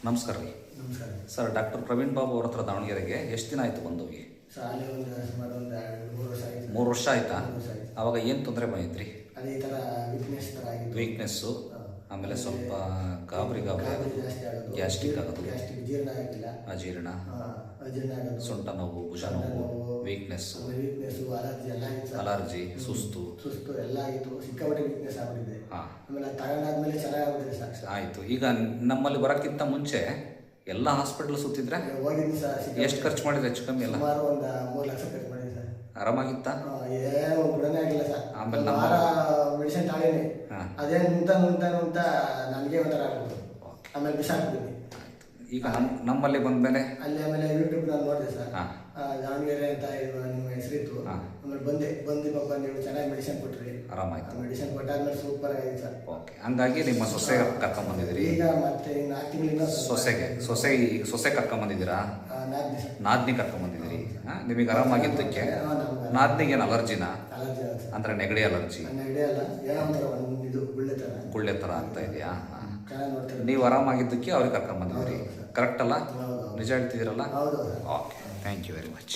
ನಮಸ್ಕಾರ ರೀ. ನಮಸ್ಕಾರ ಸರ್, ಡಾಕ್ಟರ್ ಪ್ರವೀಣ್ ಬಾಬು ಅವ್ರ ಹತ್ರ ದಾವಣಗೆರೆಗೆ ಎಷ್ಟು ದಿನ ಆಯಿತು ಬಂದೋಗಿ? ಸರ್ ಅಲ್ಲಿ ಸುಮಾರು ಒಂದು 3 ವರ್ಷ ಆಯಿತು. 3 ವರ್ಷ ಆಯ್ತಾ? 3 ವರ್ಷ ಆಯಿತು. ಅವಾಗ ಏನು ತೊಂದರೆ ಬಂದಿದ್ರಿ? ಅದೇ ಈ ಥರ ವೀಕ್ನೆಸ್ ಥರ ಆಗಿತ್ತು. ವೀಕ್ನೆಸ್ಸು, ಆಮೇಲೆ ಸ್ವಲ್ಪ ಗಾಬರಿ ಜಾಸ್ತಿ ಆಗೋದು, ಗ್ಯಾಸ್ಟ್ರಿಕ್ ಆಗೋದು, ಗ್ಯಾಸ್ಟ್ರಿಕ್ ಜೀರ್ಣ ಆಗಿಲ್ಲ, ಅಜೀರ್ಣ, ಅಜೀರ್ಣ ಆಗೋದು, ಸೊಂಟ ನೋವು, ಭುಜ ನೋವು, ವೀಕ್ನೆಸ್ಸು, ಅಲರ್ಜಿ ಎಲ್ಲ ಆಗಿತ್ತು. ಅಲರ್ಜಿ, ಸುಸ್ತು ಎಲ್ಲ ಆಗಿತ್ತು. ಸಿಕ್ಕಾಪಟ್ಟೆ ವೀಕ್ನೆಸ್ ಆಗ್ಬಿಟ್ಟಿದೆ. ಹಾಂ, ಆಮೇಲೆ ತಗೊಂಡಾದ್ಮೇಲೆ ಚೆನ್ನಾಗಾಗ್ಬಿಟ್ಟಿದೆ ಸಾಕು. ಆಯಿತು. ಈಗ ನಮ್ಮಲ್ಲಿ ಬರೋಕ್ಕಿಂತ ಮುಂಚೆ ಎಲ್ಲ ಹಾಸ್ಪಿಟ್ಲ್ ಸುತ್ತಿದ್ರೆ ಹೋಗಿದ್ದೀನಿ ಸರ್. ಎಷ್ಟು ಖರ್ಚು ಮಾಡಿದ್ರೆ? ಹೆಚ್ಚು ಕಮ್ಮಿ ಎಲ್ಲ ಸುಮಾರು ಒಂದು 3 ಲಕ್ಷ ಖರ್ಚು ಮಾಡಿದ್ದೀನಿ ಸರ್. ಆರಾಮಾಗಿತ್ತಾ? ಏನು ಗುಣನೇ ಆಗಿಲ್ಲ ಸರ್. ಆಮೇಲೆ ಮೆಡಿಸಿನ್ ತಗೊಂಡೀನಿ, ಅದೇ ನುಂಗ್ತಾ ನನಗೆ ಒಂಥರ ಆಗ್ಬಿಟ್ಟು ಆಮೇಲೆ ಬಿಸಾಕ್ಬಿಟ್ಟಿದ್ದೀನಿ. ಈಗ ನಮ್ಮಲ್ಲಿ ಬಂದಮೇಲೆ ಅಲ್ಲಿ ಆಮೇಲೆ ಯೂಟ್ಯೂಬ್ ನಾನು ನೋಡಿದೆ ಸರ್. ಹಾಂ, ದಾವಣಗೆರೆ ಅಂತ ನಿಮ್ಮ ಹೆಸರಿತ್ತು. ಆಮೇಲೆ ಬಂದು ಪಾಪ ನೀವು ಚೆನ್ನಾಗಿ ಮೆಡಿಸಿನ್ ಕೊಟ್ರಿ, ಆರಾಮಾಯ್ತು. ಮೆಡಿಸಿನ್ ಕೊಟ್ಟಾದ್ಮೇಲೆ ಸೂಪರ್ ಆಗಿದೆ ಸರ್. ಓಕೆ, ಹಂಗಾಗಿ ನಿಮ್ಮ ಸೊಸೆ ಕರ್ಕೊಂಬಂದಿದ್ದೀರಿ. ಈಗ ಮತ್ತೆ 4 ತಿಂಗಳಿಂದ ಸೊಸೆ ಕರ್ಕೊಂಬಂದಿದ್ದೀರಾ? 4 ದಿವಸ ನಾದ್ನಿ ಕರ್ಕೊಂಬಂದಿದ್ದೀರಿ. ನಿಮಗೆ ಆರಾಮಾಗಿದ್ದಕ್ಕೆ ನಾದ್ನಿಗೆ ಏನು ಅಲರ್ಜಿನಾ? ಅಲರ್ಜಿ ಆಗುತ್ತೆ ಅಂದರೆ ನೆಗಡಿ ಅಲರ್ಜಿ? ಹಿಡಿಯಲ್ಲ, ಏನೋ ಒಂಥರ ಇದು ಗುಳ್ಳೆ ಥರ ಆಗ್ತಾ ಇದೆಯಾ? ಚೆನ್ನಾಗಿ ನೋಡ್ತಾರೆ. ನೀವು ಆರಾಮಾಗಿದ್ದಕ್ಕೆ ಅವ್ರಿಗೆ ಕರ್ಕೊಂಬಂದಿದ್ದೀರಿ, ಕರೆಕ್ಟ್ ಅಲ್ಲ? ಹೌದು. ನಿಜ ಹೇಳ್ತಿದ್ದೀರಲ್ಲ? ಹೌದು. Okay, thank you very much.